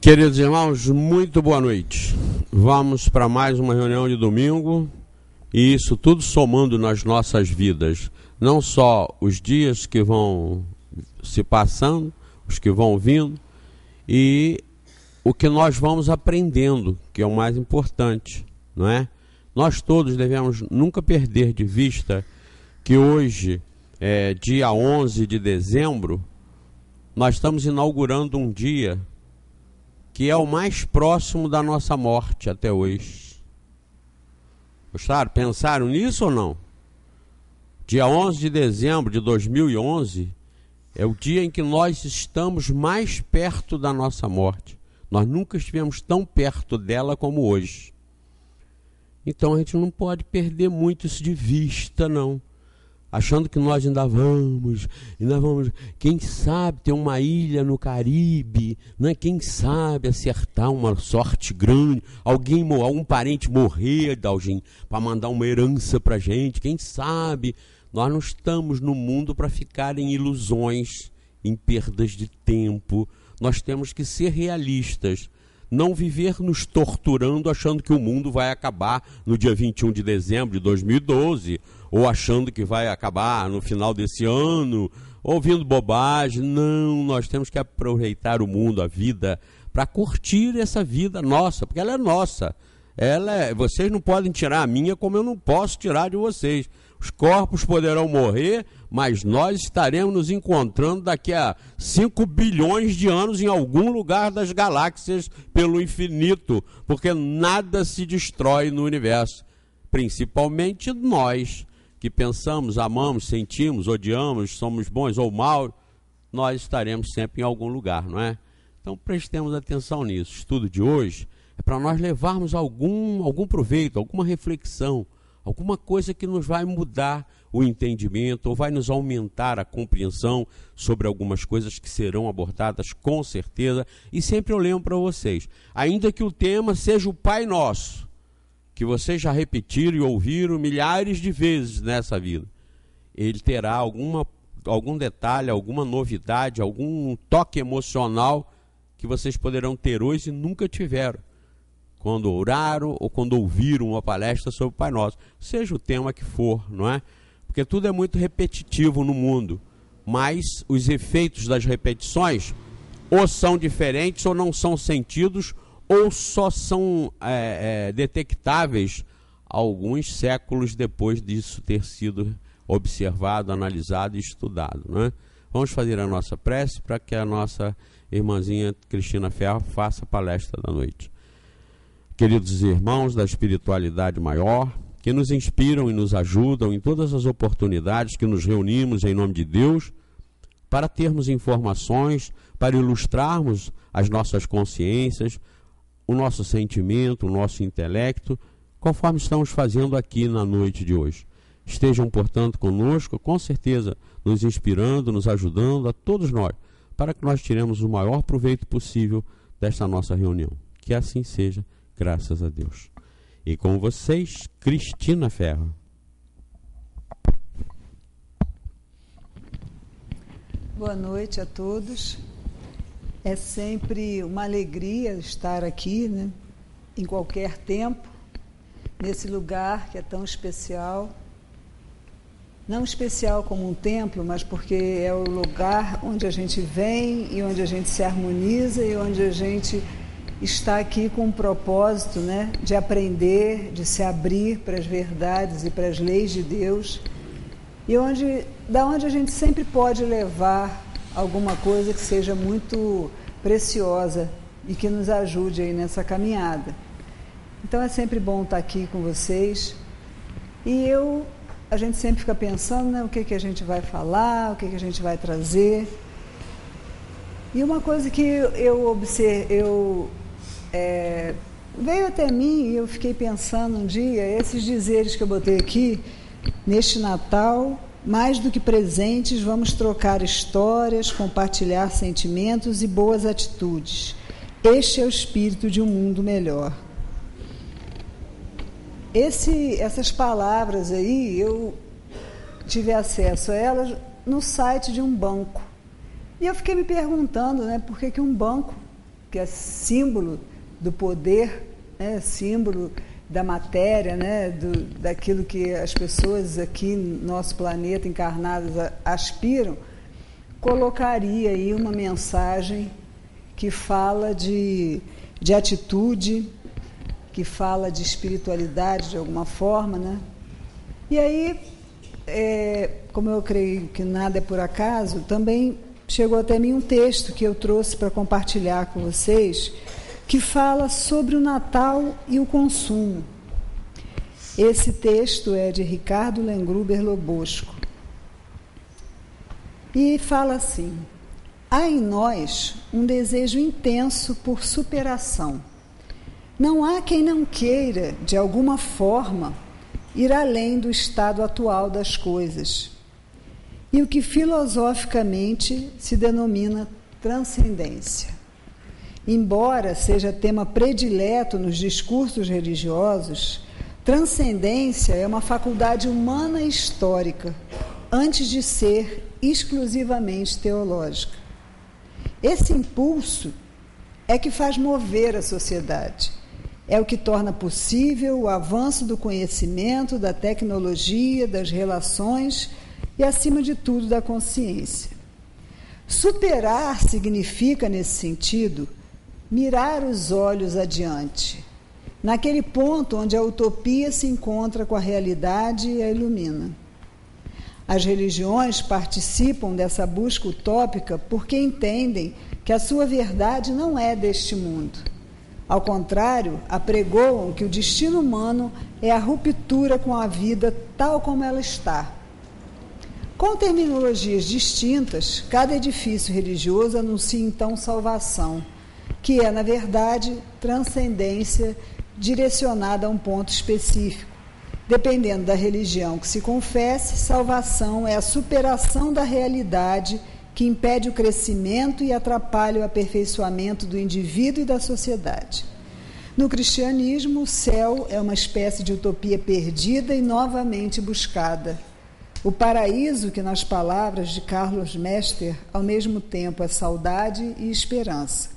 Queridos irmãos, muito boa noite. Vamos para mais uma reunião de domingo e isso tudo somando nas nossas vidas. Não só os dias que vão se passando, os que vão vindo e o que nós vamos aprendendo, que é o mais importante, não é? Nós todos devemos nunca perder de vista que hoje, dia 11 de dezembro, nós estamos inaugurando um dia que é o mais próximo da nossa morte até hoje. Gostaram? Pensaram nisso ou não? Dia 11 de dezembro de 2011 é o dia em que nós estamos mais perto da nossa morte. Nós nunca estivemos tão perto dela como hoje. Então a gente não pode perder muito isso de vista, não. Achando que nós ainda vamos, quem sabe ter uma ilha no Caribe, né? Quem sabe acertar uma sorte grande, algum parente morrer, para mandar uma herança para a gente, quem sabe. Nós não estamos no mundo para ficar em ilusões, em perdas de tempo. Nós temos que ser realistas, não viver nos torturando achando que o mundo vai acabar no dia 21 de dezembro de 2012, ou achando que vai acabar no final desse ano, ouvindo bobagem. Não, nós temos que aproveitar o mundo, a vida, para curtir essa vida nossa, porque ela é nossa. Vocês não podem tirar a minha como eu não posso tirar de vocês. Os corpos poderão morrer, mas nós estaremos nos encontrando daqui a 5 bilhões de anos em algum lugar das galáxias pelo infinito, porque nada se destrói no universo, principalmente nós, que pensamos, amamos, sentimos, odiamos, somos bons ou maus, nós estaremos sempre em algum lugar, não é? Então prestemos atenção nisso. O estudo de hoje é para nós levarmos algum proveito, alguma reflexão, alguma coisa que nos vai mudar o entendimento ou vai nos aumentar a compreensão sobre algumas coisas que serão abordadas com certeza. E sempre eu lembro para vocês, ainda que o tema seja o Pai Nosso, que vocês já repetiram e ouviram milhares de vezes nessa vida, ele terá algum detalhe, alguma novidade, algum toque emocional que vocês poderão ter hoje e nunca tiveram quando oraram ou quando ouviram uma palestra sobre o Pai Nosso, seja o tema que for, não é? Porque tudo é muito repetitivo no mundo, mas os efeitos das repetições ou são diferentes ou não são sentidos ou só são detectáveis alguns séculos depois disso ter sido observado, analisado e estudado, não é? Vamos fazer a nossa prece para que a nossa irmãzinha Cristina Ferro faça a palestra da noite. Queridos irmãos da espiritualidade maior, que nos inspiram e nos ajudam em todas as oportunidades que nos reunimos em nome de Deus, para termos informações, para ilustrarmos as nossas consciências, o nosso sentimento, o nosso intelecto, conforme estamos fazendo aqui na noite de hoje. Estejam, portanto, conosco, com certeza, nos inspirando, nos ajudando a todos nós, para que nós tiremos o maior proveito possível desta nossa reunião. Que assim seja, graças a Deus. E com vocês, Cristina Ferro. Boa noite a todos. É sempre uma alegria estar aqui, né? Em qualquer tempo, nesse lugar que é tão especial. Não especial como um templo, mas porque é o lugar onde a gente vem e onde a gente se harmoniza e onde a gente está aqui com um propósito, né, de aprender, de se abrir para as verdades e para as leis de Deus, e da onde a gente sempre pode levar alguma coisa que seja muito preciosa e que nos ajude aí nessa caminhada. Então é sempre bom estar aqui com vocês. E a gente sempre fica pensando, né, o que a gente vai falar, o que a gente vai trazer. E uma coisa que veio até mim e eu fiquei pensando um dia, esses dizeres que eu botei aqui, neste Natal, mais do que presentes, vamos trocar histórias, compartilhar sentimentos e boas atitudes. Este é o espírito de um mundo melhor. Essas palavras aí, eu tive acesso a elas no site de um banco. E eu fiquei me perguntando, né, por que um banco que é símbolo do poder, né, símbolo da matéria, né, daquilo que as pessoas aqui no nosso planeta encarnadas aspiram, colocaria aí uma mensagem que fala de atitude, que fala de espiritualidade de alguma forma, né? E aí, como eu creio que nada é por acaso, também chegou até mim um texto que eu trouxe para compartilhar com vocês, que fala sobre o Natal e o consumo. Esse texto é de Ricardo Lengruber Lobosco. E fala assim: há em nós um desejo intenso por superação. Não há quem não queira, de alguma forma, ir além do estado atual das coisas. E o que filosoficamente se denomina transcendência. Embora seja tema predileto nos discursos religiosos, transcendência é uma faculdade humana e histórica, antes de ser exclusivamente teológica. Esse impulso é que faz mover a sociedade. É o que torna possível o avanço do conhecimento, da tecnologia, das relações e, acima de tudo, da consciência. Superar significa, nesse sentido, mirar os olhos adiante, naquele ponto onde a utopia se encontra com a realidade e a ilumina. As religiões participam dessa busca utópica porque entendem que a sua verdade não é deste mundo. Ao contrário, apregoam que o destino humano é a ruptura com a vida tal como ela está. Com terminologias distintas, cada edifício religioso anuncia então salvação, que é, na verdade, transcendência direcionada a um ponto específico. Dependendo da religião que se confesse, salvação é a superação da realidade que impede o crescimento e atrapalha o aperfeiçoamento do indivíduo e da sociedade. No cristianismo, o céu é uma espécie de utopia perdida e novamente buscada. O paraíso, que nas palavras de Carlos Mester, ao mesmo tempo é saudade e esperança.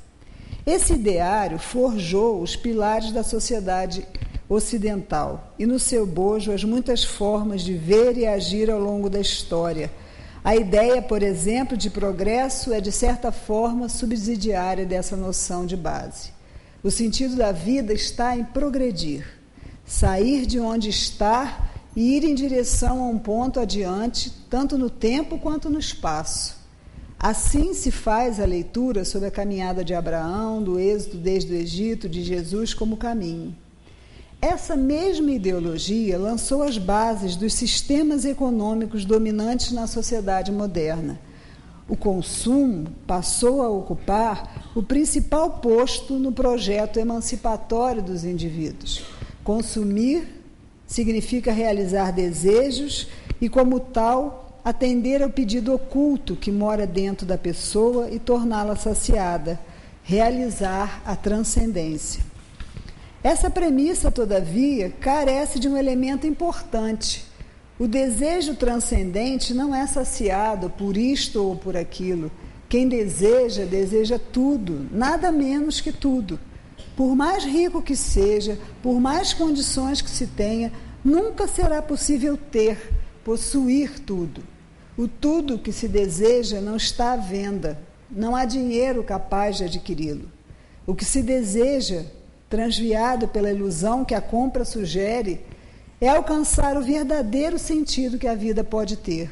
Esse ideário forjou os pilares da sociedade ocidental e no seu bojo as muitas formas de ver e agir ao longo da história. A ideia, por exemplo, de progresso é, de certa forma, subsidiária dessa noção de base. O sentido da vida está em progredir, sair de onde está e ir em direção a um ponto adiante, tanto no tempo quanto no espaço. Assim se faz a leitura sobre a caminhada de Abraão, do êxodo desde o Egito, de Jesus como caminho. Essa mesma ideologia lançou as bases dos sistemas econômicos dominantes na sociedade moderna. O consumo passou a ocupar o principal posto no projeto emancipatório dos indivíduos. Consumir significa realizar desejos e, como tal, atender ao pedido oculto que mora dentro da pessoa e torná-la saciada, realizar a transcendência. Essa premissa, todavia, carece de um elemento importante. O desejo transcendente não é saciado por isto ou por aquilo. Quem deseja, deseja tudo, nada menos que tudo. Por mais rico que seja, por mais condições que se tenha, nunca será possível ter, possuir tudo. O tudo que se deseja não está à venda, não há dinheiro capaz de adquiri-lo. O que se deseja, transviado pela ilusão que a compra sugere, é alcançar o verdadeiro sentido que a vida pode ter.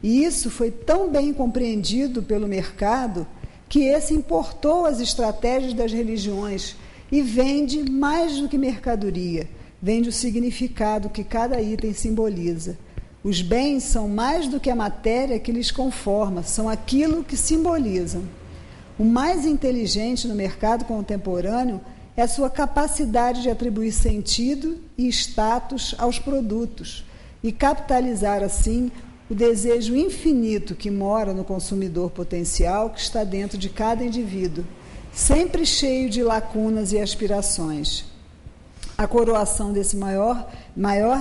E isso foi tão bem compreendido pelo mercado que esse importou as estratégias das religiões e vende mais do que mercadoria, vende o significado que cada item simboliza. Os bens são mais do que a matéria que lhes conforma, são aquilo que simbolizam. O mais inteligente no mercado contemporâneo é a sua capacidade de atribuir sentido e status aos produtos e capitalizar, assim, o desejo infinito que mora no consumidor potencial que está dentro de cada indivíduo, sempre cheio de lacunas e aspirações. A coroação desse maior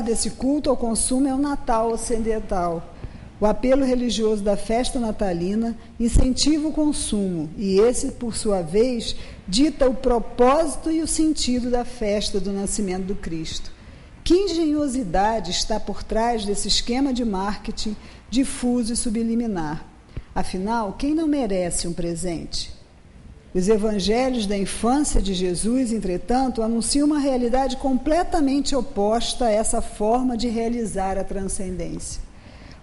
desse culto ao consumo é o Natal ocidental, O apelo religioso da festa natalina incentiva o consumo e esse, por sua vez, dita o propósito e o sentido da festa do nascimento do Cristo. Que engenhosidade está por trás desse esquema de marketing difuso e subliminar? Afinal, quem não merece um presente? Os evangelhos da infância de Jesus, entretanto, anunciam uma realidade completamente oposta a essa forma de realizar a transcendência.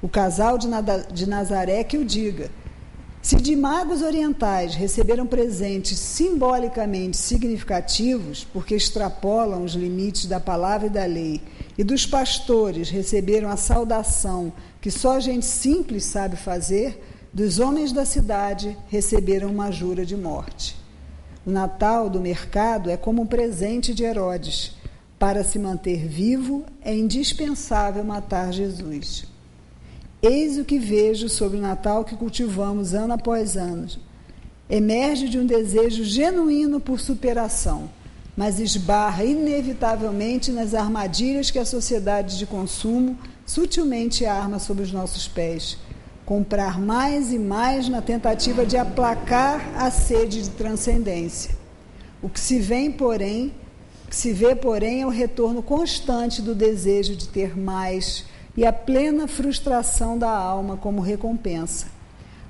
O casal de Nazaré que o diga. Se de magos orientais receberam presentes simbolicamente significativos, porque extrapolam os limites da palavra e da lei, e dos pastores receberam a saudação que só gente simples sabe fazer, dos homens da cidade receberam uma jura de morte. O Natal do mercado é como um presente de Herodes. Para se manter vivo, é indispensável matar Jesus. Eis o que vejo sobre o Natal que cultivamos ano após ano. Emerge de um desejo genuíno por superação, mas esbarra inevitavelmente nas armadilhas que a sociedade de consumo sutilmente arma sobre os nossos pés. Comprar mais e mais na tentativa de aplacar a sede de transcendência. O que se vê, porém, é o retorno constante do desejo de ter mais e a plena frustração da alma como recompensa.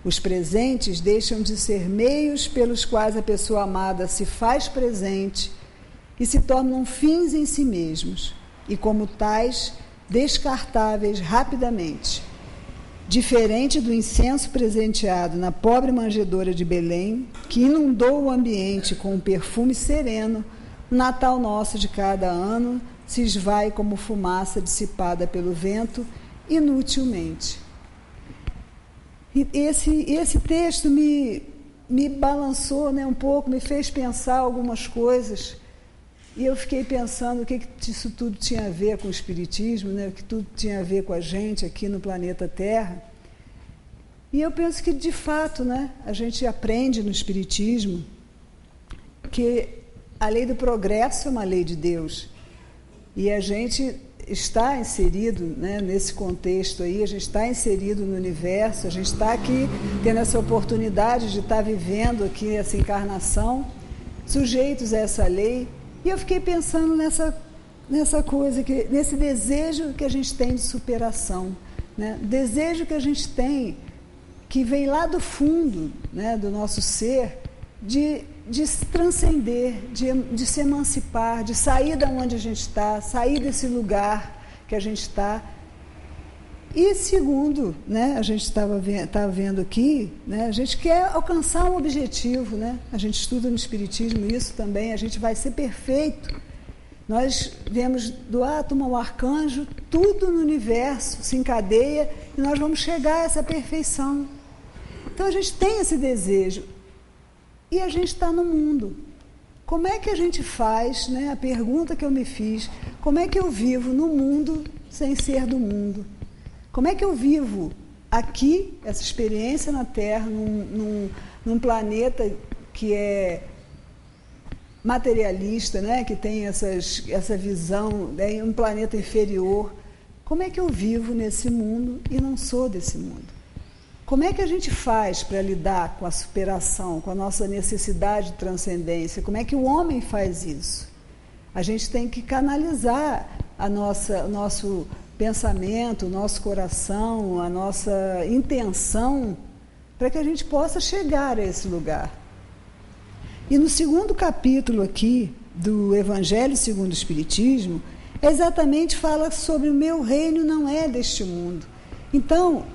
Os presentes deixam de ser meios pelos quais a pessoa amada se faz presente e se tornam fins em si mesmos, e como tais, descartáveis rapidamente. Diferente do incenso presenteado na pobre manjedoura de Belém, que inundou o ambiente com um perfume sereno, o Natal nosso de cada ano se esvai como fumaça dissipada pelo vento, inutilmente. E esse texto me balançou, né, um pouco, me fez pensar algumas coisas, e eu fiquei pensando o que isso tudo tinha a ver com o Espiritismo, né, o que tudo tinha a ver com a gente aqui no planeta Terra. E eu penso que, de fato, né, a gente aprende no Espiritismo que a lei do progresso é uma lei de Deus. E a gente está inserido, né, nesse contexto aí, a gente está inserido no universo, a gente está aqui tendo essa oportunidade de estar vivendo aqui essa encarnação, sujeitos a essa lei. E eu fiquei pensando nessa coisa, nesse desejo que a gente tem de superação, né? Desejo que a gente tem, que vem lá do fundo, né, do nosso ser, de se transcender, de se emancipar, de sair da onde a gente está, sair desse lugar que a gente está. E segundo, né, a gente estava vendo aqui, né, a gente quer alcançar um objetivo, né? A gente estuda no Espiritismo isso também, a gente vai ser perfeito. Nós vemos do átomo ao arcanjo, tudo no universo se encadeia e nós vamos chegar a essa perfeição. Então a gente tem esse desejo e a gente está no mundo. Como é que a gente faz, né, a pergunta que eu me fiz, como é que eu vivo no mundo sem ser do mundo? Como é que eu vivo aqui, essa experiência na Terra, num planeta que é materialista, né? Que tem essa visão, né? Um planeta inferior. Como é que eu vivo nesse mundo e não sou desse mundo? Como é que a gente faz para lidar com a superação, com a nossa necessidade de transcendência? Como é que o homem faz isso? A gente tem que canalizar o nosso pensamento, o nosso coração, a nossa intenção, para que a gente possa chegar a esse lugar. E no segundo capítulo aqui do Evangelho segundo o Espiritismo, exatamente fala sobre o meu reino não é deste mundo. Então,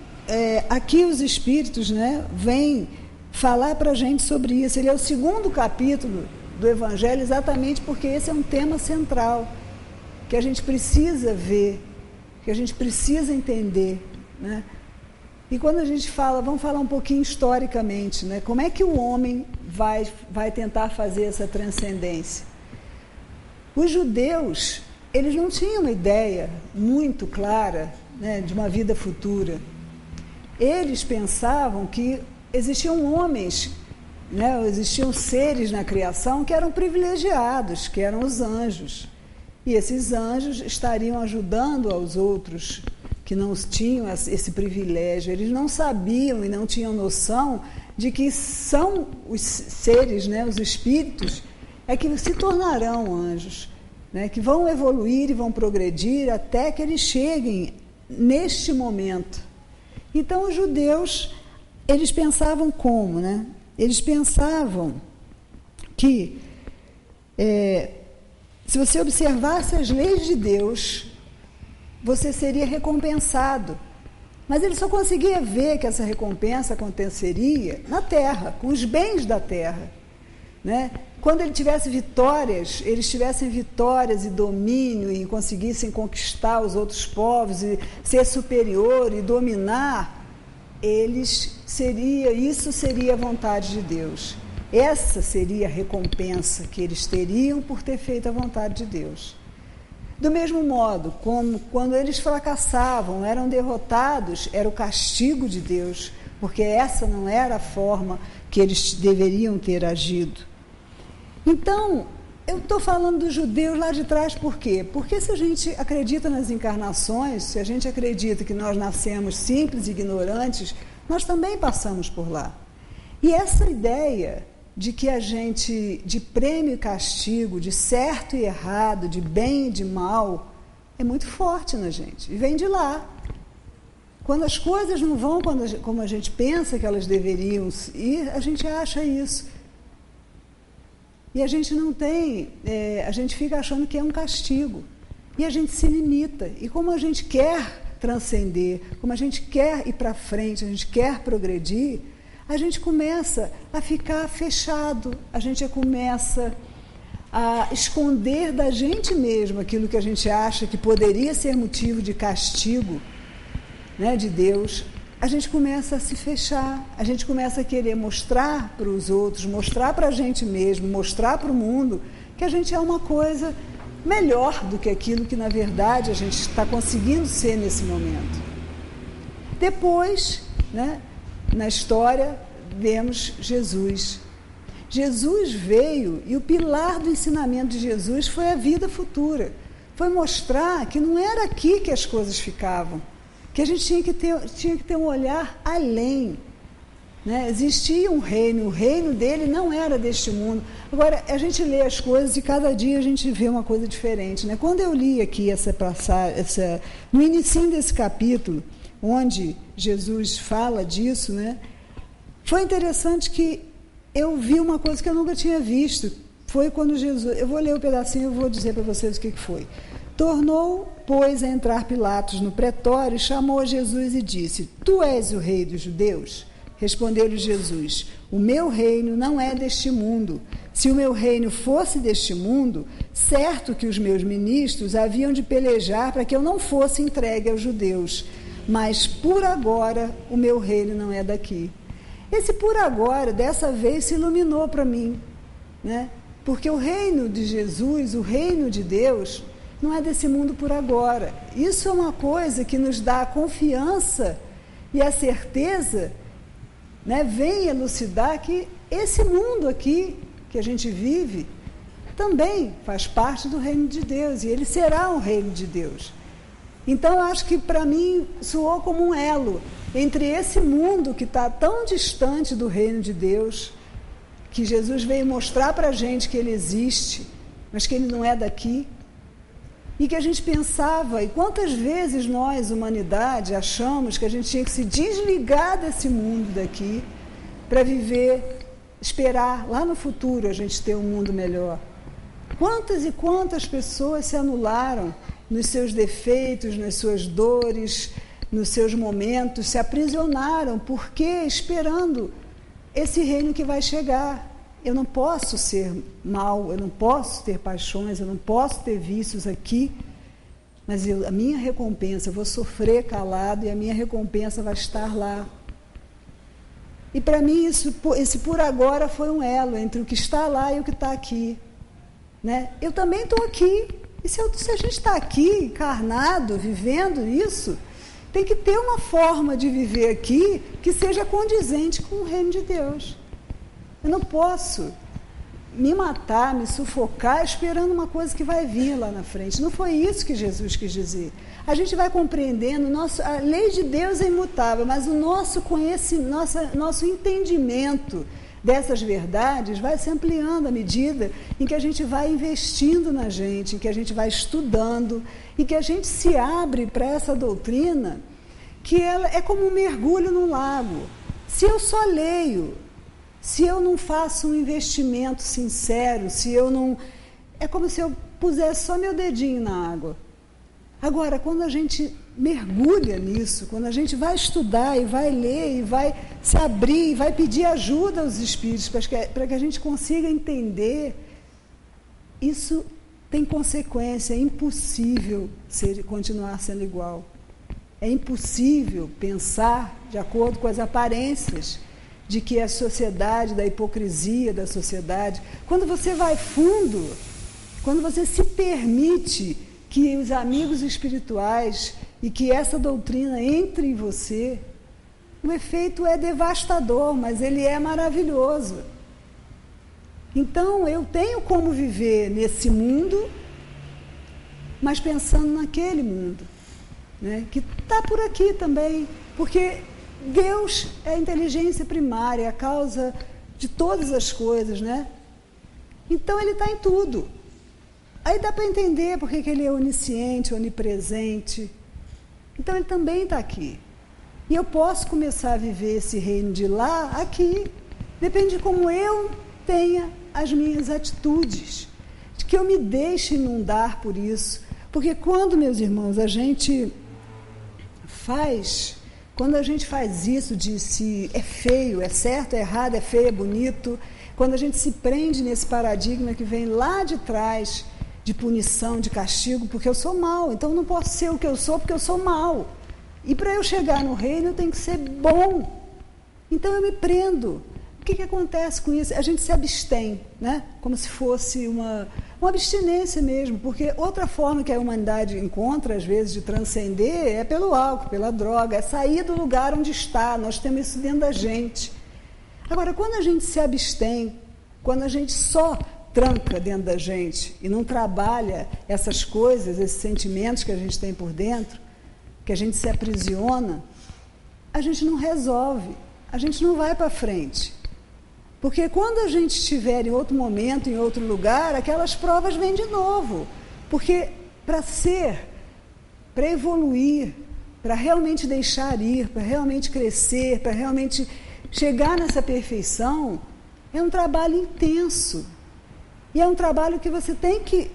aqui os Espíritos, né, vêm falar para a gente sobre isso. Ele é o segundo capítulo do Evangelho, exatamente porque esse é um tema central, que a gente precisa ver, que a gente precisa entender, né? E quando a gente fala, vamos falar um pouquinho historicamente, né? Como é que o homem vai tentar fazer essa transcendência? Os judeus, eles não tinham uma ideia muito clara, né, de uma vida futura. Eles pensavam que existiam homens, né, existiam seres na criação que eram privilegiados, que eram os anjos. E esses anjos estariam ajudando aos outros que não tinham esse privilégio, eles não sabiam e não tinham noção de que são os seres, né, os espíritos, é que se tornarão anjos, né, que vão evoluir e vão progredir até que eles cheguem neste momento. Então, os judeus, eles pensavam como, né? Eles pensavam que, se você observasse as leis de Deus, você seria recompensado. Mas ele só conseguia ver que essa recompensa aconteceria na terra, com os bens da terra, né? Quando ele tivesse vitórias, eles tivessem vitórias e domínio e conseguissem conquistar os outros povos e ser superior e dominar, isso seria a vontade de Deus. Essa seria a recompensa que eles teriam por ter feito a vontade de Deus. Do mesmo modo, como quando eles fracassavam, eram derrotados, era o castigo de Deus, porque essa não era a forma que eles deveriam ter agido. Então, eu estou falando dos judeus lá de trás, por quê? Porque se a gente acredita nas encarnações, se a gente acredita que nós nascemos simples e ignorantes, nós também passamos por lá. E essa ideia de que a gente, de prêmio e castigo, de certo e errado, de bem e de mal, é muito forte na gente, e vem de lá. Quando as coisas não vão como a gente pensa que elas deveriam ir, a gente acha isso. E a gente não tem, a gente fica achando que é um castigo. E a gente se limita. E como a gente quer transcender, como a gente quer ir para frente, a gente quer progredir, a gente começa a ficar fechado, a gente começa a esconder da gente mesmo aquilo que a gente acha que poderia ser motivo de castigo, né, de Deus. A gente começa a se fechar, a gente começa a querer mostrar para os outros, mostrar para a gente mesmo, mostrar para o mundo que a gente é uma coisa melhor do que aquilo que, na verdade, a gente está conseguindo ser nesse momento. Depois, né, na história, vemos Jesus. Jesus veio e o pilar do ensinamento de Jesus foi a vida futura. Foi mostrar que não era aqui que as coisas ficavam, que a gente tinha que ter um olhar além, né? Existia um reino, o reino dele não era deste mundo. Agora, a gente lê as coisas e cada dia a gente vê uma coisa diferente, né? Quando eu li aqui no início desse capítulo, onde Jesus fala disso, né? Foi interessante que eu vi uma coisa que eu nunca tinha visto. Foi quando Jesus... Eu vou ler um pedacinho e vou dizer para vocês o que foi. Tornou, pois, a entrar Pilatos no pretório, chamou Jesus e disse: Tu és o rei dos judeus? Respondeu-lhe Jesus: O meu reino não é deste mundo. Se o meu reino fosse deste mundo, certo que os meus ministros haviam de pelejar para que eu não fosse entregue aos judeus. Mas, por agora, o meu reino não é daqui. Esse por agora, dessa vez, se iluminou para mim, né? Porque o reino de Jesus, o reino de Deus, não é desse mundo por agora. Isso é uma coisa que nos dá a confiança e a certeza, né, vem elucidar que esse mundo aqui que a gente vive também faz parte do reino de Deus, e ele será um reino de Deus. Então, eu acho que para mim soou como um elo entre esse mundo que está tão distante do reino de Deus, que Jesus veio mostrar para a gente que ele existe, mas que ele não é daqui, e que a gente pensava, e quantas vezes nós, humanidade, achamos que a gente tinha que se desligar desse mundo daqui para viver, esperar lá no futuro a gente ter um mundo melhor. Quantas e quantas pessoas se anularam nos seus defeitos, nas suas dores, nos seus momentos, se aprisionaram, porque esperando esse reino que vai chegar. Eu não posso ser mau, eu não posso ter paixões, eu não posso ter vícios aqui, mas a minha recompensa, eu vou sofrer calado e a minha recompensa vai estar lá. E para mim esse por agora foi um elo entre o que está lá e o que está aqui, né? Eu também estou aqui, e se a gente está aqui, encarnado, vivendo isso, tem que ter uma forma de viver aqui que seja condizente com o reino de Deus. Eu não posso me matar, me sufocar, esperando uma coisa que vai vir lá na frente. Não foi isso que Jesus quis dizer. A gente vai compreendendo, a lei de Deus é imutável, mas o nosso nosso entendimento dessas verdades vai se ampliando à medida em que a gente vai investindo na gente, em que a gente vai estudando, e que a gente se abre para essa doutrina, que ela é como um mergulho num lago. Se eu só leio, se eu não faço um investimento sincero, se eu não... É como se eu pusesse só meu dedinho na água. Agora, quando a gente mergulha nisso, quando a gente vai estudar e vai ler e vai se abrir e vai pedir ajuda aos espíritos para que a gente consiga entender, isso tem consequência, é impossível continuar sendo igual. É impossível pensar de acordo com as aparências de que a sociedade, da hipocrisia da sociedade, quando você vai fundo, quando você se permite que os amigos espirituais e que essa doutrina entre em você, o efeito é devastador, mas ele é maravilhoso. Então, eu tenho como viver nesse mundo, mas pensando naquele mundo, né, que está por aqui também, porque Deus é a inteligência primária, a causa de todas as coisas, né? Então, ele está em tudo. Aí dá para entender porque que ele é onisciente, onipresente. Então, ele também está aqui. E eu posso começar a viver esse reino de lá, aqui. Depende de como eu tenha as minhas atitudes, de que eu me deixe inundar por isso. Porque quando, meus irmãos, a gente faz isso de se é feio, é certo, é errado, é feio, é bonito, quando a gente se prende nesse paradigma que vem lá de trás, de punição, de castigo, porque eu sou mau, então eu não posso ser o que eu sou porque eu sou mau. E para eu chegar no reino eu tenho que ser bom. Então eu me prendo. O que acontece com isso? A gente se abstém, né? Como se fosse uma abstinência mesmo, porque outra forma que a humanidade encontra, às vezes, de transcender é pelo álcool, pela droga, é sair do lugar onde está, nós temos isso dentro da gente. Agora, quando a gente se abstém, quando a gente só tranca dentro da gente e não trabalha essas coisas, esses sentimentos que a gente tem por dentro, que a gente se aprisiona, a gente não resolve, a gente não vai para frente. Porque quando a gente estiver em outro momento, em outro lugar, aquelas provas vêm de novo. Porque para evoluir, para realmente deixar ir, para realmente crescer, para realmente chegar nessa perfeição, é um trabalho intenso. E é um trabalho que você tem que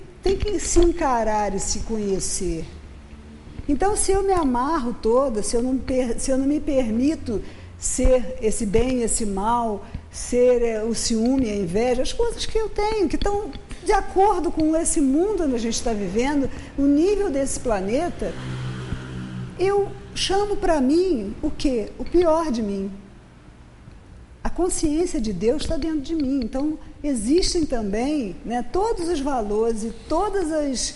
se encarar e se conhecer. Então, se eu me amarro toda, se eu não me permito ser esse bem, esse mal, ser o ciúme, a inveja, as coisas que eu tenho, que estão de acordo com esse mundo onde a gente está vivendo, o nível desse planeta, eu chamo para mim o quê? O pior de mim. A consciência de Deus está dentro de mim. Então, existem também, né, todos os valores e todas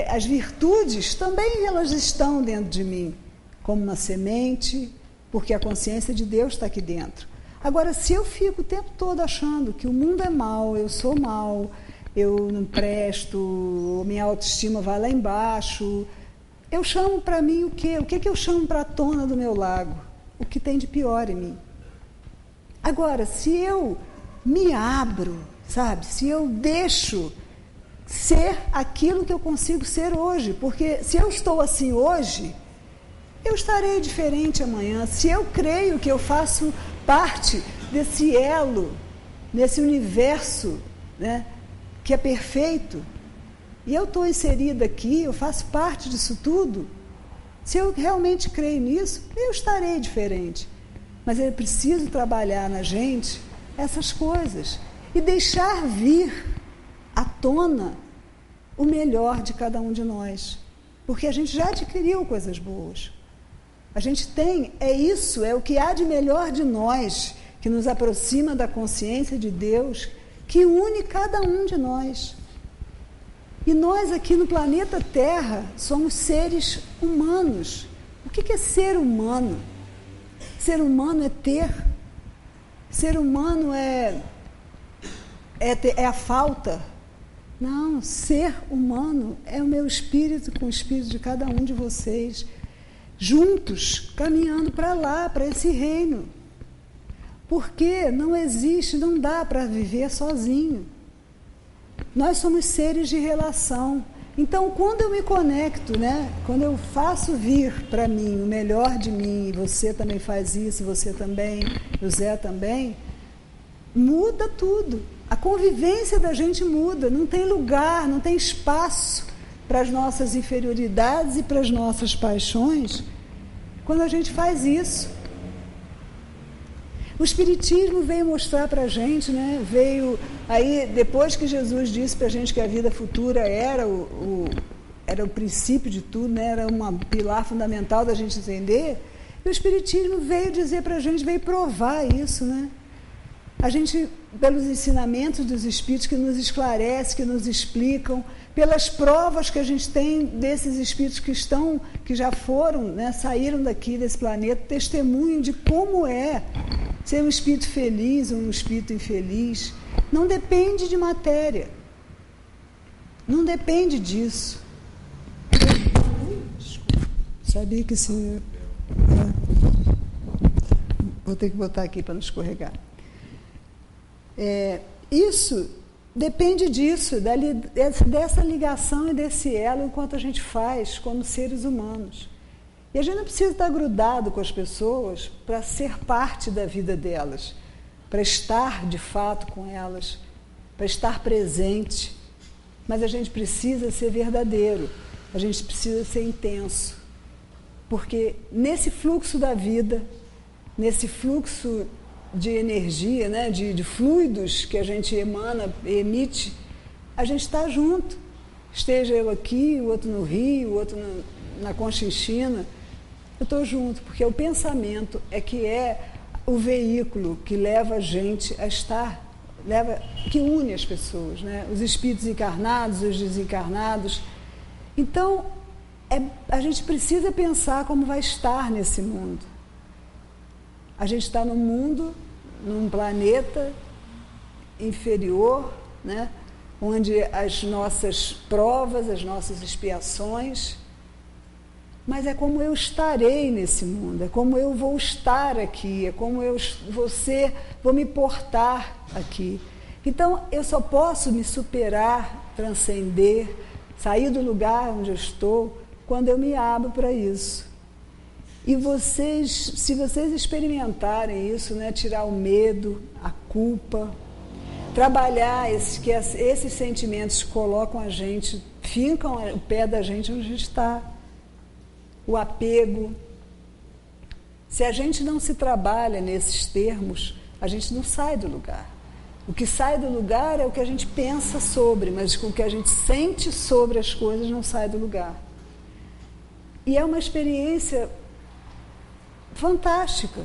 as virtudes, também elas estão dentro de mim, como uma semente, porque a consciência de Deus está aqui dentro. Agora, se eu fico o tempo todo achando que o mundo é mau, eu sou mau, eu não presto, minha autoestima vai lá embaixo, eu chamo para mim o quê? O que eu chamo para a tona do meu lago? O que tem de pior em mim. Agora, se eu me abro, sabe? Se eu deixo ser aquilo que eu consigo ser hoje, porque se eu estou assim hoje, eu estarei diferente amanhã. Se eu creio que eu faço parte desse elo, nesse universo, né, que é perfeito, e eu estou inserida aqui, eu faço parte disso tudo, se eu realmente creio nisso, eu estarei diferente. Mas é preciso trabalhar na gente essas coisas e deixar vir à tona o melhor de cada um de nós, porque a gente já adquiriu coisas boas. A gente tem, é o que há de melhor de nós, que nos aproxima da consciência de Deus, que une cada um de nós. E nós aqui no planeta Terra somos seres humanos. O que é ser humano? Ser humano é ter. Ser humano é é a falta. Não, ser humano é o meu espírito com o espírito de cada um de vocês, juntos, caminhando para lá, para esse reino. Porque não existe, não dá para viver sozinho. Nós somos seres de relação. Então, quando eu me conecto, né, quando eu faço vir para mim o melhor de mim, e você também faz isso, você também, o Zé também, muda tudo. A convivência da gente muda, não tem lugar, não tem espaço para as nossas inferioridades e para as nossas paixões quando a gente faz isso. O Espiritismo veio mostrar para a gente, né? Veio aí, depois que Jesus disse para a gente que a vida futura era o princípio de tudo, né? Era um pilar fundamental da gente entender, e o Espiritismo veio dizer para a gente, veio provar isso, né? A gente, pelos ensinamentos dos Espíritos que nos esclarecem, que nos explicam, pelas provas que a gente tem desses Espíritos que já foram, né, saíram daqui desse planeta, testemunho de como é ser um espírito feliz ou um espírito infeliz. Não depende de matéria. Não depende disso. Sabia que se... Vou ter que botar aqui para não escorregar. Isso depende disso, dessa ligação e desse elo enquanto a gente faz como seres humanos. E a gente não precisa estar grudado com as pessoas para ser parte da vida delas, para estar de fato com elas, para estar presente. Mas a gente precisa ser verdadeiro, a gente precisa ser intenso. Porque nesse fluxo da vida, nesse fluxo de energia, né, de fluidos que a gente emite, a gente está junto. Esteja eu aqui, o outro no Rio, o outro na Conchinchina, eu estou junto, porque o pensamento que é o veículo que leva a gente a estar, que une as pessoas, né? Os espíritos encarnados, os desencarnados. Então, a gente precisa pensar como vai estar nesse mundo. A gente está num mundo, num planeta inferior, né? Onde as nossas provas, as nossas expiações, mas é como eu estarei nesse mundo, é como eu vou estar aqui, é como vou me portar aqui. Então, eu só posso me superar, transcender, sair do lugar onde eu estou, quando eu me abro para isso. E se vocês experimentarem isso, né, tirar o medo, a culpa, trabalhar que esses sentimentos colocam a gente, fincam o pé da gente onde a gente está, o apego. Se a gente não se trabalha nesses termos, a gente não sai do lugar. O que sai do lugar é o que a gente pensa sobre, mas o que a gente sente sobre as coisas não sai do lugar. E é uma experiência fantástica,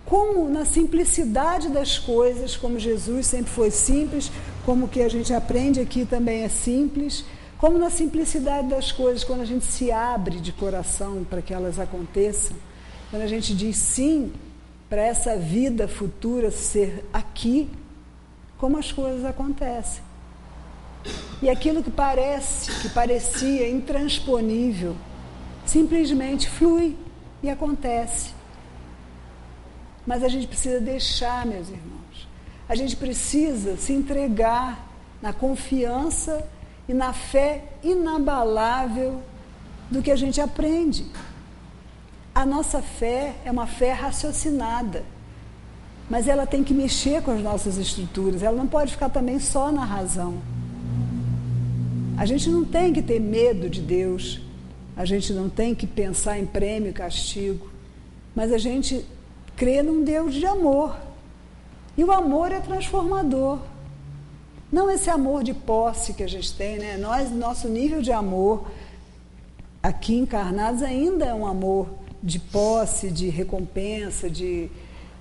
como na simplicidade das coisas, como Jesus sempre foi simples, como o que a gente aprende aqui também é simples, como na simplicidade das coisas, quando a gente se abre de coração para que elas aconteçam, quando a gente diz sim para essa vida futura ser aqui, como as coisas acontecem. E aquilo que parecia intransponível, simplesmente flui e acontece. Mas a gente precisa deixar, meus irmãos. A gente precisa se entregar na confiança e na fé inabalável do que a gente aprende. A nossa fé é uma fé raciocinada, mas ela tem que mexer com as nossas estruturas, ela não pode ficar também só na razão. A gente não tem que ter medo de Deus, a gente não tem que pensar em prêmio e castigo, mas a gente crê num Deus de amor. E o amor é transformador. Não esse amor de posse que a gente tem, né? Nosso nível de amor aqui encarnados ainda é um amor de posse, de recompensa,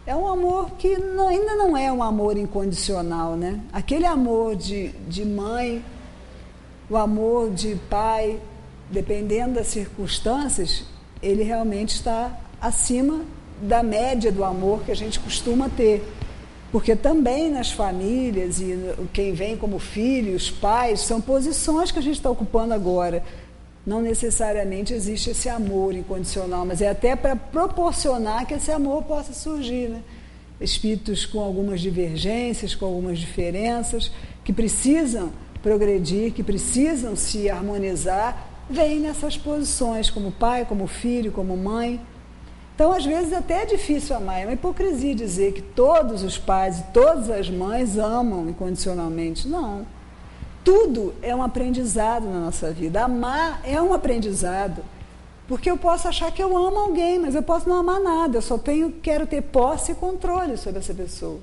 é um amor que ainda não é um amor incondicional, né? Aquele amor de mãe, o amor de pai, dependendo das circunstâncias, ele realmente está acima da média do amor que a gente costuma ter. Porque também nas famílias, e quem vem como filho, os pais, são posições que a gente está ocupando agora. Não necessariamente existe esse amor incondicional, mas é até para proporcionar que esse amor possa surgir, né? Espíritos com algumas divergências, com algumas diferenças, que precisam progredir, que precisam se harmonizar, vêm nessas posições, como pai, como filho, como mãe. Então, às vezes, até é difícil amar. É uma hipocrisia dizer que todos os pais e todas as mães amam incondicionalmente. Não. Tudo é um aprendizado na nossa vida. Amar é um aprendizado. Porque eu posso achar que eu amo alguém, mas eu posso não amar nada. Eu só quero ter posse e controle sobre essa pessoa.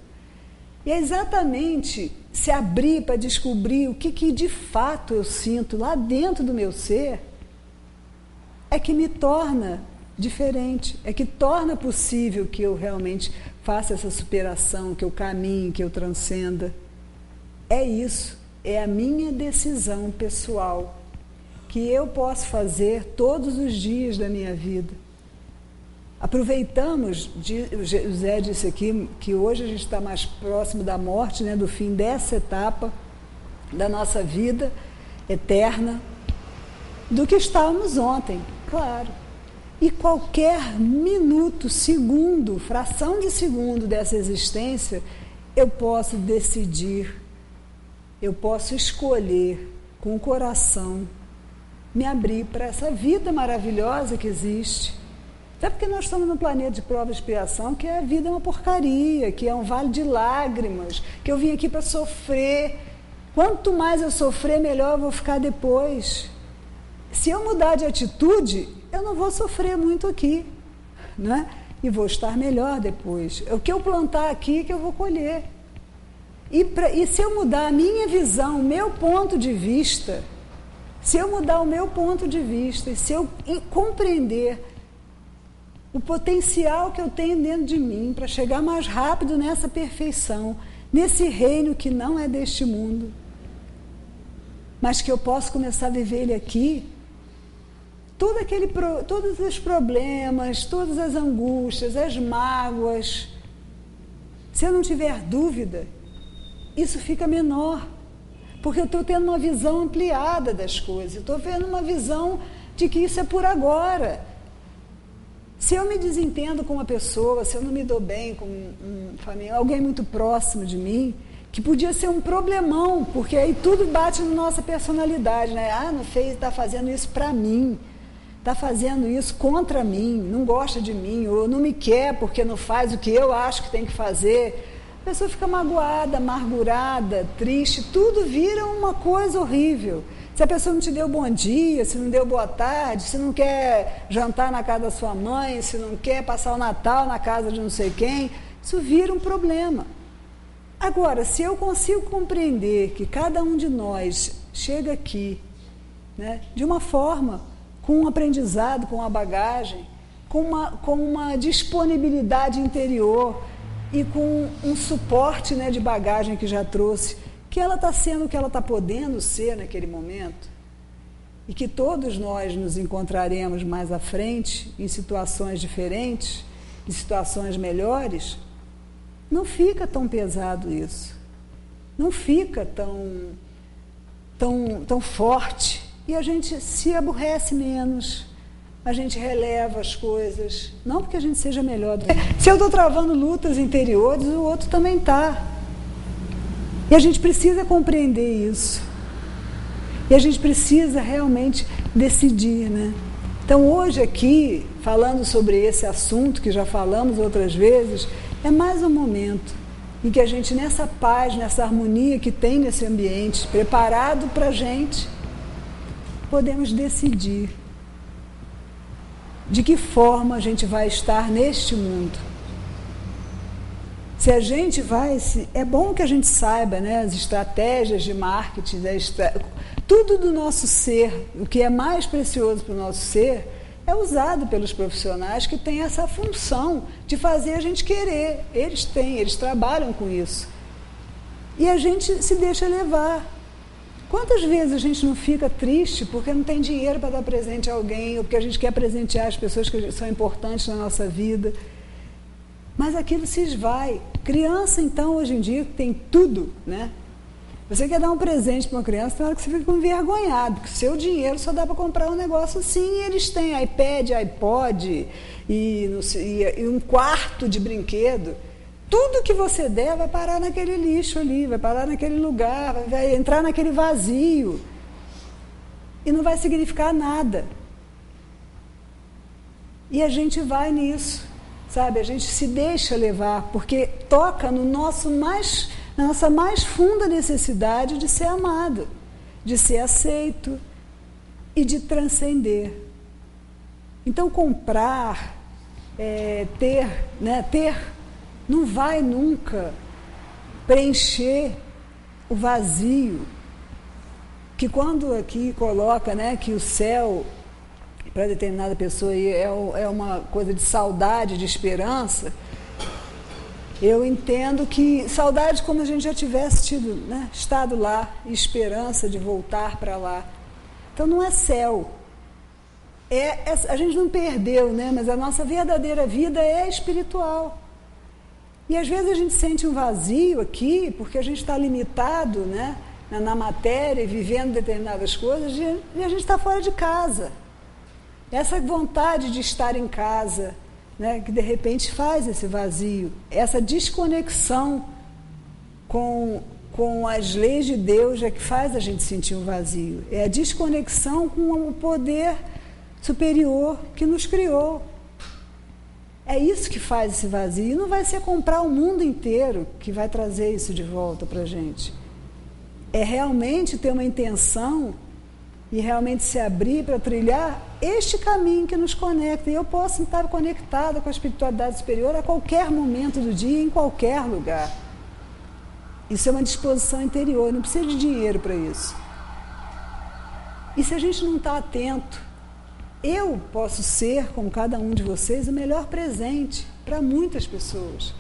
E é exatamente se abrir para descobrir o que de fato eu sinto lá dentro do meu ser é que me torna diferente, é que torna possível que eu realmente faça essa superação, que eu caminhe, que eu transcenda. É isso, é a minha decisão pessoal, que eu posso fazer todos os dias da minha vida. Aproveitamos, o José disse aqui, que hoje a gente está mais próximo da morte, né, do fim dessa etapa da nossa vida eterna, do que estávamos ontem, claro. E qualquer minuto, segundo, fração de segundo dessa existência, eu posso decidir, eu posso escolher com o coração, me abrir para essa vida maravilhosa que existe. Até porque nós estamos num planeta de prova e expiação, que a vida é uma porcaria, que é um vale de lágrimas, que eu vim aqui para sofrer. Quanto mais eu sofrer, melhor eu vou ficar depois. Se eu mudar de atitude, eu não vou sofrer muito aqui, né? E vou estar melhor depois. O que eu plantar aqui que eu vou colher. E se eu mudar a minha visão, o meu ponto de vista, se eu mudar o meu ponto de vista, e se eu compreender o potencial que eu tenho dentro de mim para chegar mais rápido nessa perfeição, nesse reino que não é deste mundo, mas que eu posso começar a viver ele aqui, todos os problemas, todas as angústias, as mágoas, se eu não tiver dúvida, isso fica menor, porque eu estou tendo uma visão ampliada das coisas, eu estou vendo uma visão de que isso é por agora. Se eu me desentendo com uma pessoa, se eu não me dou bem com um familiar, alguém muito próximo de mim, que podia ser um problemão, porque aí tudo bate na nossa personalidade, né? Ah, não fez, está fazendo isso para mim, está fazendo isso contra mim, não gosta de mim, ou não me quer porque não faz o que eu acho que tem que fazer. A pessoa fica magoada, amargurada, triste, tudo vira uma coisa horrível. Se a pessoa não te deu bom dia, se não deu boa tarde, se não quer jantar na casa da sua mãe, se não quer passar o Natal na casa de não sei quem, isso vira um problema. Agora, se eu consigo compreender que cada um de nós chega aqui, né, de uma forma, com um aprendizado, com uma bagagem, com uma disponibilidade interior e com um suporte, né, de bagagem que já trouxe, que ela está sendo o que ela está podendo ser naquele momento, e que todos nós nos encontraremos mais à frente, em situações diferentes, em situações melhores, não fica tão pesado isso, não fica tão forte, e a gente se aborrece menos, a gente releva as coisas, não porque a gente seja melhor. Se eu estou travando lutas interiores, o outro também está. E a gente precisa compreender isso. E a gente precisa realmente decidir, né? Então, hoje aqui, falando sobre esse assunto, que já falamos outras vezes, é mais um momento em que a gente, nessa paz, nessa harmonia que tem nesse ambiente, preparado para a gente, podemos decidir de que forma a gente vai estar neste mundo. Se a gente vai, é bom que a gente saiba, né, as estratégias de marketing, tudo do nosso ser, o que é mais precioso para o nosso ser, é usado pelos profissionais que têm essa função de fazer a gente querer. Eles trabalham com isso. E a gente se deixa levar. Quantas vezes a gente não fica triste porque não tem dinheiro para dar presente a alguém, ou porque a gente quer presentear as pessoas que são importantes na nossa vida? Mas aquilo se esvai. Criança, então, hoje em dia, tem tudo, né? Você quer dar um presente para uma criança, tem hora que você fica envergonhado, porque o seu dinheiro só dá para comprar um negócio assim, e eles têm iPad, iPod, e um quarto de brinquedo. Tudo que você der vai parar naquele lixo ali, vai parar naquele lugar, vai entrar naquele vazio. E não vai significar nada. E a gente vai nisso, sabe? A gente se deixa levar, porque toca no na nossa mais funda necessidade de ser amado, de ser aceito e de transcender. Então, comprar, ter, não vai nunca preencher o vazio, que quando aqui coloca, né, que o céu, para determinada pessoa, é uma coisa de saudade, de esperança. Eu entendo que saudade como a gente já tivesse estado lá, e esperança de voltar para lá. Então não é céu. A gente não perdeu, né? Mas a nossa verdadeira vida é espiritual. E às vezes a gente sente um vazio aqui, porque a gente está limitado, né, na matéria e vivendo determinadas coisas, e a gente está fora de casa. Essa vontade de estar em casa, né, que de repente faz esse vazio, essa desconexão com as leis de Deus é que faz a gente sentir um vazio. É a desconexão com o poder superior que nos criou. É isso que faz esse vazio. E não vai ser comprar o mundo inteiro que vai trazer isso de volta para a gente. É realmente ter uma intenção e realmente se abrir para trilhar este caminho que nos conecta. E eu posso estar conectada com a espiritualidade superior a qualquer momento do dia, em qualquer lugar. Isso é uma disposição interior, não precisa de dinheiro para isso. E se a gente não está atento, eu posso ser, como cada um de vocês, o melhor presente para muitas pessoas,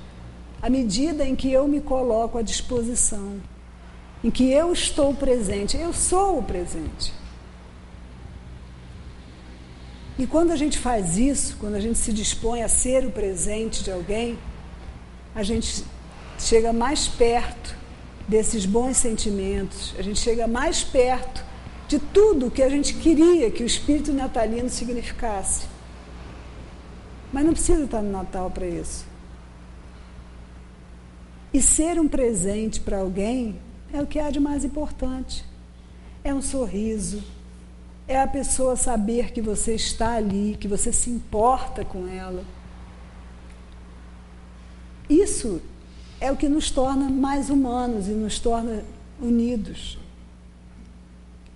à medida em que eu me coloco à disposição, em que eu estou presente, eu sou o presente. E quando a gente faz isso, quando a gente se dispõe a ser o presente de alguém, a gente chega mais perto desses bons sentimentos, a gente chega mais perto de tudo que a gente queria que o espírito natalino significasse. Mas não precisa estar no Natal para isso. E ser um presente para alguém é o que há de mais importante. É um sorriso, é a pessoa saber que você está ali, que você se importa com ela. Isso é o que nos torna mais humanos e nos torna unidos.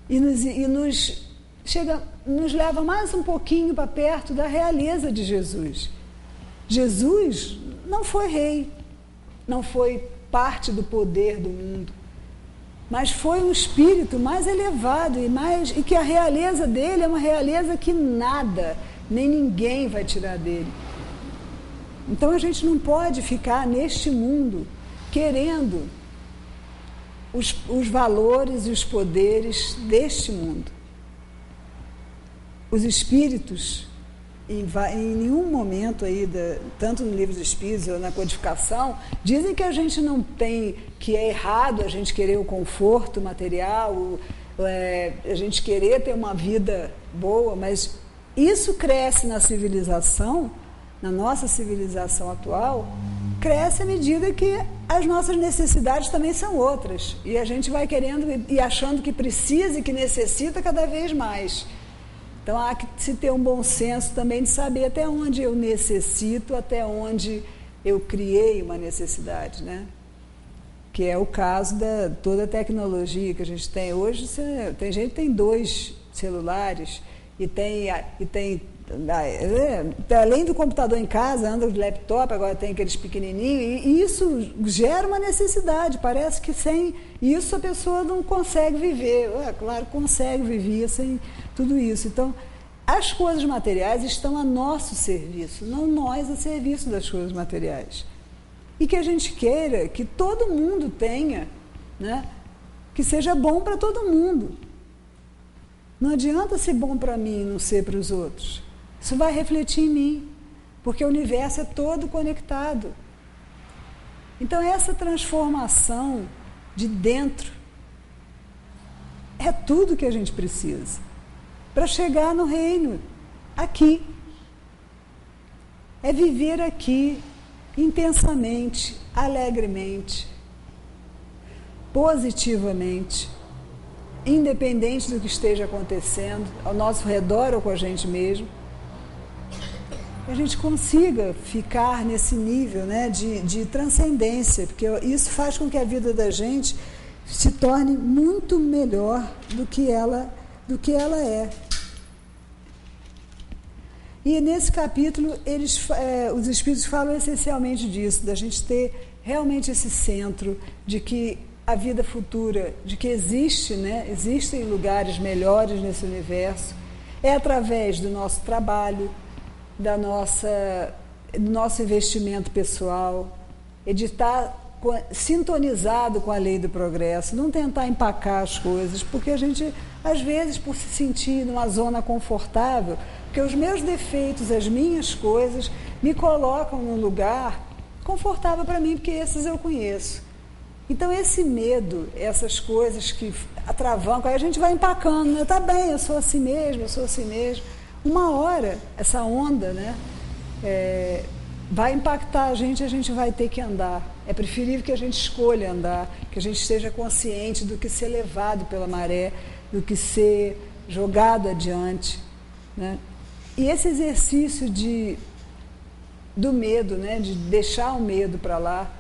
E nos leva mais um pouquinho para perto da realeza de Jesus. Jesus não foi rei, não foi parte do poder do mundo, mas foi um espírito mais elevado e que a realeza dele é uma realeza que nada, nem ninguém vai tirar dele. Então a gente não pode ficar neste mundo querendo os valores e os poderes deste mundo. Os espíritos, em nenhum momento aí, tanto no livro dos espíritos ou na codificação, dizem que a gente não tem, que é errado a gente querer o conforto material, a gente querer ter uma vida boa, mas isso cresce na civilização, na nossa civilização atual, cresce à medida que as nossas necessidades também são outras. E a gente vai querendo e achando que precisa e que necessita cada vez mais. Então há que se ter um bom senso também de saber até onde eu necessito, até onde eu criei uma necessidade, né? Que é o caso da toda a tecnologia que a gente tem. Hoje tem gente que tem 2 celulares e tem além do computador em casa, anda de laptop, agora tem aqueles pequenininhos, e isso gera uma necessidade. Parece que sem isso a pessoa não consegue viver. Claro, consegue viver sem tudo isso. Então, as coisas materiais estão a nosso serviço, não nós a serviço das coisas materiais. E que a gente queira que todo mundo tenha, né, que seja bom para todo mundo. Não adianta ser bom para mim e não ser para os outros. Isso vai refletir em mim, porque o universo é todo conectado. Então, essa transformação de dentro é tudo que a gente precisa para chegar no reino, aqui. É viver aqui intensamente, alegremente, positivamente, independente do que esteja acontecendo ao nosso redor ou com a gente mesmo. Que a gente consiga ficar nesse nível, né, de transcendência, porque isso faz com que a vida da gente se torne muito melhor do que ela é. E nesse capítulo, os Espíritos falam essencialmente disso, da gente ter realmente esse centro de que a vida futura, de que existe, né, existem lugares melhores nesse universo, é através do nosso trabalho, do nosso investimento pessoal, de estar sintonizado com a lei do progresso, não tentar empacar as coisas, porque a gente, às vezes, por se sentir numa zona confortável, porque os meus defeitos, as minhas coisas, me colocam num lugar confortável para mim, porque esses eu conheço. Então, esse medo, essas coisas que atravancam, aí a gente vai empacando, né? Tá bem, eu sou assim mesmo. Uma hora, essa onda, né, vai impactar a gente vai ter que andar. É preferível que a gente escolha andar, que a gente esteja consciente do que ser levado pela maré, do que ser jogado adiante, né? E esse exercício do medo, né, de deixar o medo para lá,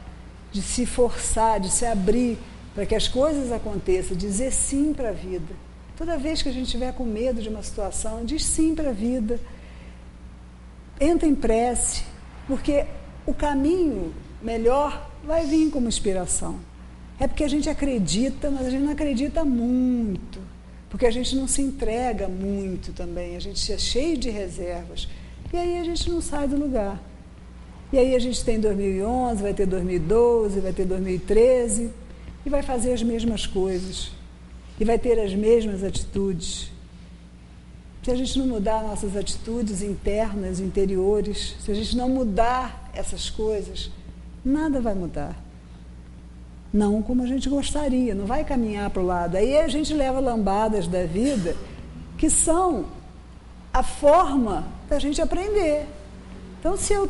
de se forçar, de se abrir para que as coisas aconteçam, dizer sim para a vida. Toda vez que a gente estiver com medo de uma situação, diz sim para a vida. Entra em prece, porque o caminho melhor vai vir como inspiração. É porque a gente acredita, mas a gente não acredita muito, porque a gente não se entrega muito também, a gente é cheio de reservas, e aí a gente não sai do lugar. E aí a gente tem 2011, vai ter 2012, vai ter 2013, e vai fazer as mesmas coisas, e vai ter as mesmas atitudes. Se a gente não mudar nossas atitudes internas, interiores, se a gente não mudar essas coisas, nada vai mudar. Não como a gente gostaria, não vai caminhar para o lado. Aí a gente leva lambadas da vida que são a forma da gente aprender. Então, se eu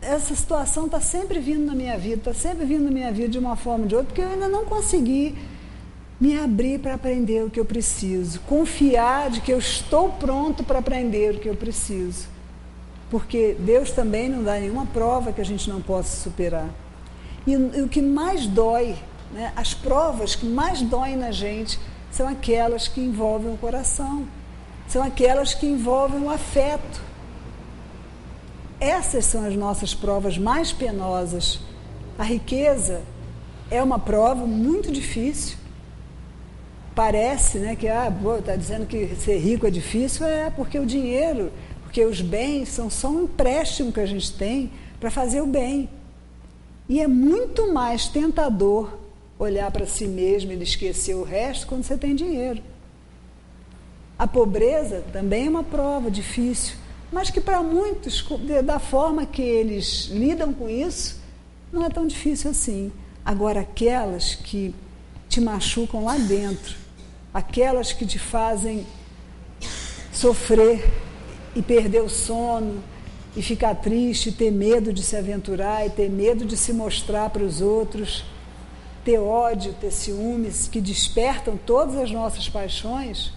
essa situação está sempre vindo na minha vida, de uma forma ou de outra, porque eu ainda não consegui me abrir para aprender o que eu preciso, confiar de que eu estou pronto para aprender o que eu preciso, porque Deus também não dá nenhuma prova que a gente não possa superar. E o que mais dói, né, as provas que mais doem na gente são aquelas que envolvem o coração, são aquelas que envolvem o afeto. Essas são as nossas provas mais penosas. A riqueza é uma prova muito difícil. Parece, né, que está dizendo que ser rico é difícil, porque o dinheiro, porque os bens são só um empréstimo que a gente tem para fazer o bem. E é muito mais tentador olhar para si mesmo e esquecer o resto quando você tem dinheiro. A pobreza também é uma prova difícil, mas que para muitos, da forma que eles lidam com isso, não é tão difícil assim. Agora, aquelas que te machucam lá dentro, aquelas que te fazem sofrer e perder o sono, e ficar triste, ter medo de se aventurar, e ter medo de se mostrar para os outros, ter ódio, ter ciúmes, que despertam todas as nossas paixões,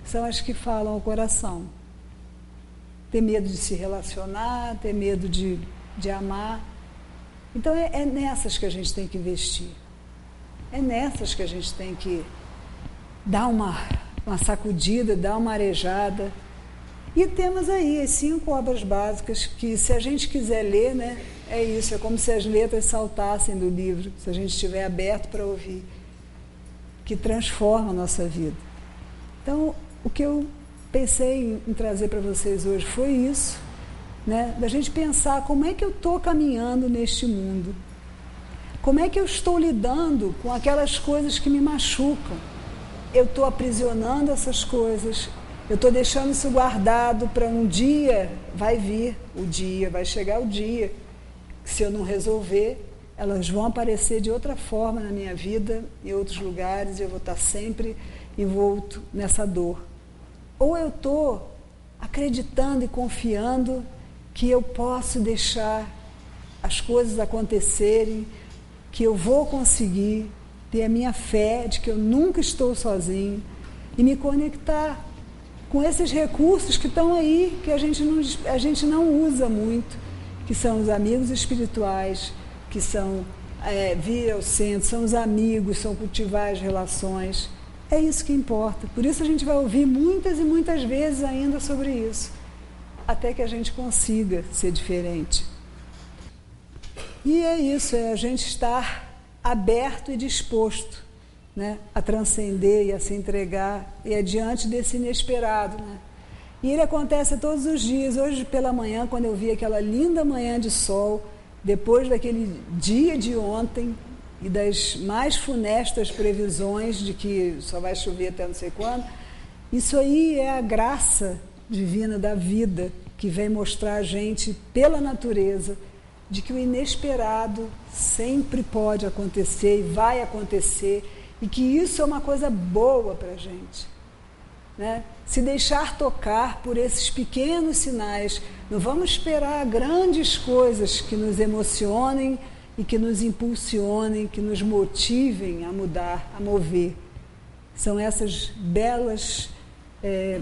são as que falam ao coração. Ter medo de se relacionar, ter medo de amar. Então é nessas que a gente tem que investir. É nessas que a gente tem que dar uma sacudida, dar uma arejada. E temos aí as 5 obras básicas que, se a gente quiser ler, né, é isso, é como se as letras saltassem do livro, se a gente estiver aberto para ouvir, que transforma a nossa vida. Então, o que eu pensei em trazer para vocês hoje foi isso, né, da gente pensar como é que eu estou caminhando neste mundo, como é que eu estou lidando com aquelas coisas que me machucam. Eu estou aprisionando essas coisas, eu estou deixando isso guardado para um dia, vai vir o dia, vai chegar o dia, se eu não resolver, elas vão aparecer de outra forma na minha vida, em outros lugares, e eu vou estar sempre envolto nessa dor. Ou eu estou acreditando e confiando que eu posso deixar as coisas acontecerem, que eu vou conseguir ter a minha fé de que eu nunca estou sozinho e me conectar com esses recursos que estão aí, que a gente não usa muito, que são os amigos espirituais, que são vir ao centro, são os amigos, são cultivar as relações. É isso que importa. Por isso a gente vai ouvir muitas e muitas vezes ainda sobre isso, até que a gente consiga ser diferente. E é isso, é a gente estar aberto e disposto, né, a transcender e a se entregar e adiante desse inesperado, né? E ele acontece todos os dias. Hoje pela manhã, quando eu vi aquela linda manhã de sol, depois daquele dia de ontem e das mais funestas previsões de que só vai chover até não sei quando, isso aí é a graça divina da vida que vem mostrar a gente pela natureza de que o inesperado sempre pode acontecer e vai acontecer, e que isso é uma coisa boa para a gente, né? Se deixar tocar por esses pequenos sinais. Não vamos esperar grandes coisas que nos emocionem e que nos impulsionem, que nos motivem a mudar, a mover. São essas belas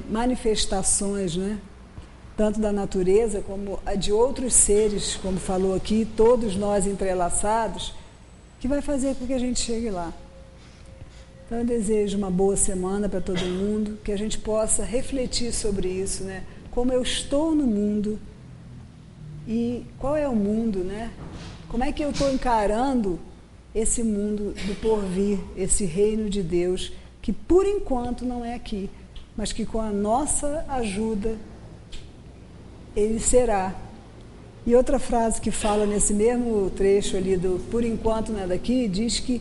manifestações, né? Tanto da natureza como a de outros seres, como falou aqui, todos nós entrelaçados, que vai fazer com que a gente chegue lá. Então eu desejo uma boa semana para todo mundo, que a gente possa refletir sobre isso, né? Como eu estou no mundo e qual é o mundo, né? Como é que eu estou encarando esse mundo do porvir, esse reino de Deus, que por enquanto não é aqui, mas que com a nossa ajuda ele será. E outra frase que fala nesse mesmo trecho ali do por enquanto não é daqui, diz que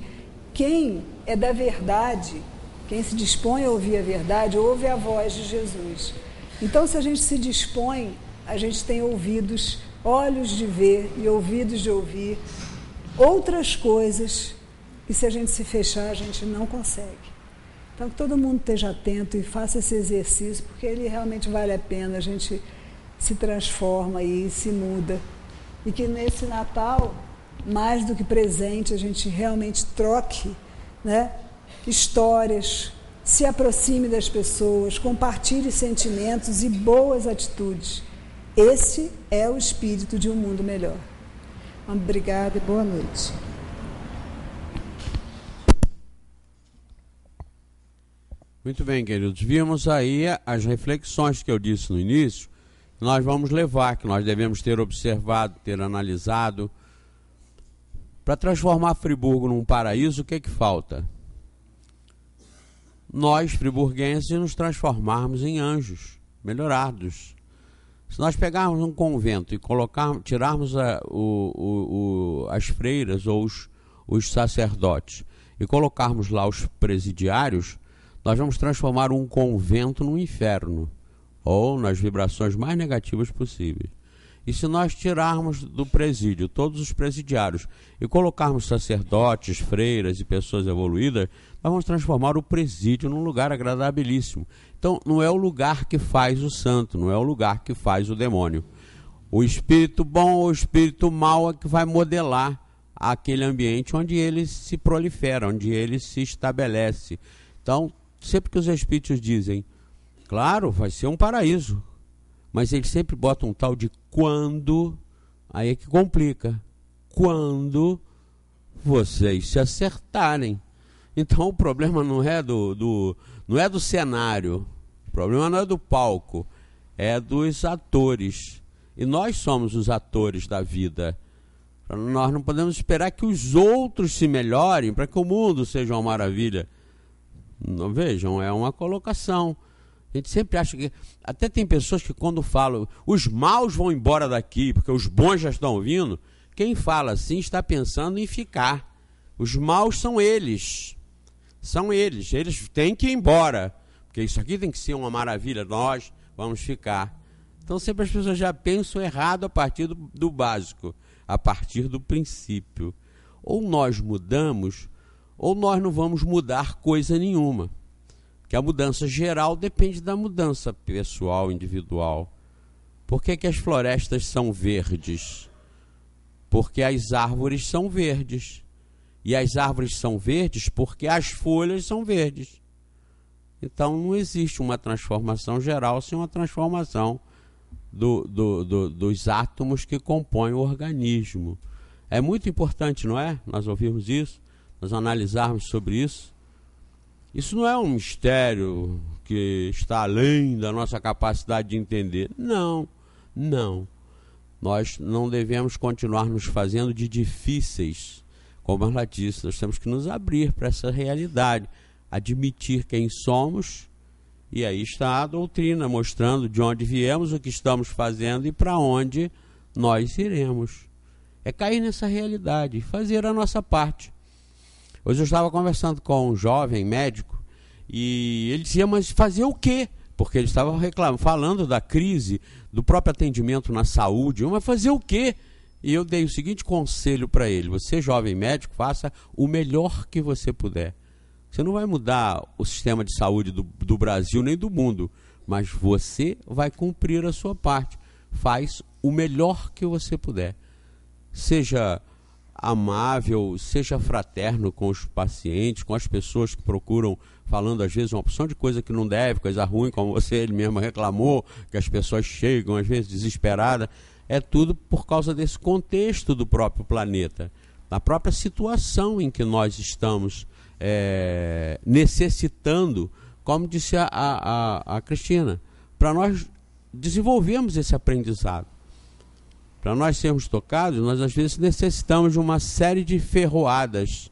quem é da verdade, quem se dispõe a ouvir a verdade, ouve a voz de Jesus. Então, se a gente se dispõe, a gente tem ouvidos, olhos de ver e ouvidos de ouvir outras coisas, e se a gente se fechar, a gente não consegue. Então, que todo mundo esteja atento e faça esse exercício, porque ele realmente vale a pena, a gente se transforma e se muda. E que nesse Natal, mais do que presente, a gente realmente troque, né, histórias, se aproxime das pessoas, compartilhe sentimentos e boas atitudes. Esse é o espírito de um mundo melhor. Obrigada e boa noite. Muito bem, queridos. Vimos aí as reflexões que eu disse no início, que nós vamos levar, que nós devemos ter observado, ter analisado. Para transformar Friburgo num paraíso, o que é que falta? Nós, friburguenses, nos transformarmos em anjos, melhorados. Se nós pegarmos um convento e tirarmos as freiras ou os sacerdotes e colocarmos lá os presidiários, nós vamos transformar um convento num inferno, ou nas vibrações mais negativas possíveis. E se nós tirarmos do presídio todos os presidiários e colocarmos sacerdotes, freiras e pessoas evoluídas, nós vamos transformar o presídio num lugar agradabilíssimo. Então, não é o lugar que faz o santo, não é o lugar que faz o demônio. O espírito bom ou o espírito mau é que vai modelar aquele ambiente onde ele se prolifera, onde ele se estabelece. Então, sempre que os espíritos dizem, claro, vai ser um paraíso, mas eles sempre botam um tal de quando, aí é que complica, quando vocês se acertarem. Então o problema não é não é do cenário, o problema não é do palco, é dos atores. E nós somos os atores da vida. Nós não podemos esperar que os outros se melhorem para que o mundo seja uma maravilha. Não, vejam, é uma colocação. A gente sempre acha que... Até tem pessoas que quando falam os maus vão embora daqui, porque os bons já estão vindo, quem fala assim está pensando em ficar. Os maus são eles. São eles. Eles têm que ir embora, porque isso aqui tem que ser uma maravilha, nós vamos ficar. Então sempre as pessoas já pensam errado a partir do básico, a partir do princípio. ou nós mudamos, ou nós não vamos mudar coisa nenhuma. Porque a mudança geral depende da mudança pessoal, individual. Por que que as florestas são verdes? Porque as árvores são verdes. E as árvores são verdes porque as folhas são verdes. Então não existe uma transformação geral sem uma transformação dos átomos que compõem o organismo. É muito importante, não é? Nós ouvirmos isso, nós analisarmos sobre isso. Isso não é um mistério que está além da nossa capacidade de entender. Não, não. Nós não devemos continuar nos fazendo de difíceis, como ela disse. Nós temos que nos abrir para essa realidade, admitir quem somos. E aí está a doutrina mostrando de onde viemos, o que estamos fazendo e para onde nós iremos. É cair nessa realidade, fazer a nossa parte. Hoje eu estava conversando com um jovem médico e ele dizia, mas fazer o quê? Porque ele estava falando da crise, do próprio atendimento na saúde, mas fazer o quê? E eu dei o seguinte conselho para ele: você, jovem médico, faça o melhor que você puder. Você não vai mudar o sistema de saúde do Brasil nem do mundo, mas você vai cumprir a sua parte. Faz o melhor que você puder. Seja amável, seja fraterno com os pacientes, com as pessoas que procuram, falando às vezes uma opção de coisa que não deve, coisa ruim, como ele mesmo reclamou, que as pessoas chegam às vezes desesperadas. É tudo por causa desse contexto do próprio planeta, da própria situação em que nós estamos necessitando, como disse a Cristina, para nós desenvolvermos esse aprendizado. Para nós sermos tocados, nós às vezes necessitamos de uma série de ferroadas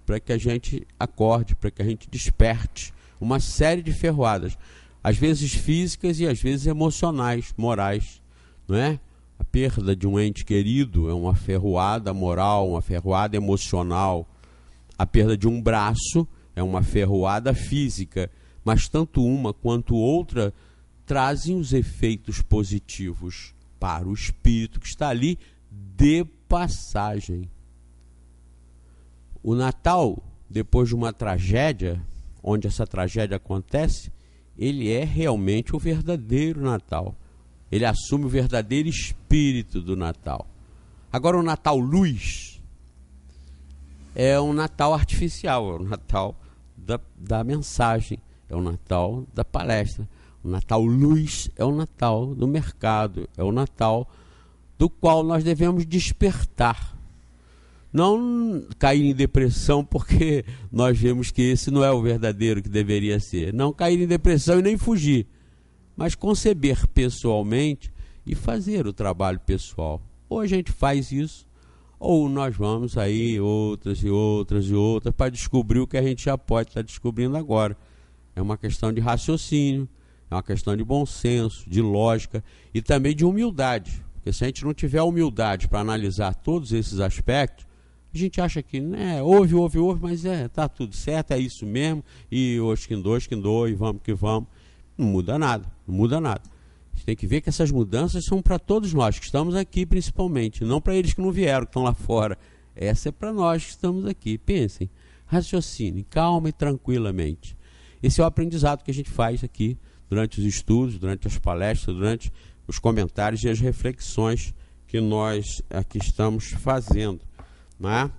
para que a gente acorde, para que a gente desperte. Uma série de ferroadas, às vezes físicas e às vezes emocionais, morais, não é? A perda de um ente querido é uma ferroada moral, uma ferroada emocional. A perda de um braço é uma ferroada física, mas tanto uma quanto outra trazem os efeitos positivos para o espírito que está ali de passagem. O Natal, depois de uma tragédia, onde essa tragédia acontece, ele é realmente o verdadeiro Natal. Ele assume o verdadeiro espírito do Natal. Agora, o Natal luz é um Natal artificial, é o Natal da mensagem, é o Natal da palestra. O Natal luz é o Natal do mercado, é o Natal do qual nós devemos despertar. Não cair em depressão porque nós vemos que esse não é o verdadeiro que deveria ser. Não cair em depressão e nem fugir, mas conceber pessoalmente e fazer o trabalho pessoal. Ou a gente faz isso, ou nós vamos aí outras e outras e outras para descobrir o que a gente já pode estar descobrindo agora. É uma questão de raciocínio, é uma questão de bom senso, de lógica e também de humildade. Porque se a gente não tiver humildade para analisar todos esses aspectos, a gente acha que ouve, mas tá tudo certo, é isso mesmo, e hoje que e vamos que vamos. Não muda nada, não muda nada. A gente tem que ver que essas mudanças são para todos nós, que estamos aqui principalmente, não para eles que não vieram, que estão lá fora. Essa é para nós que estamos aqui. Pensem, raciocinem, calma e tranquilamente. Esse é o aprendizado que a gente faz aqui, durante os estudos, durante as palestras, durante os comentários e as reflexões que nós aqui estamos fazendo, não é?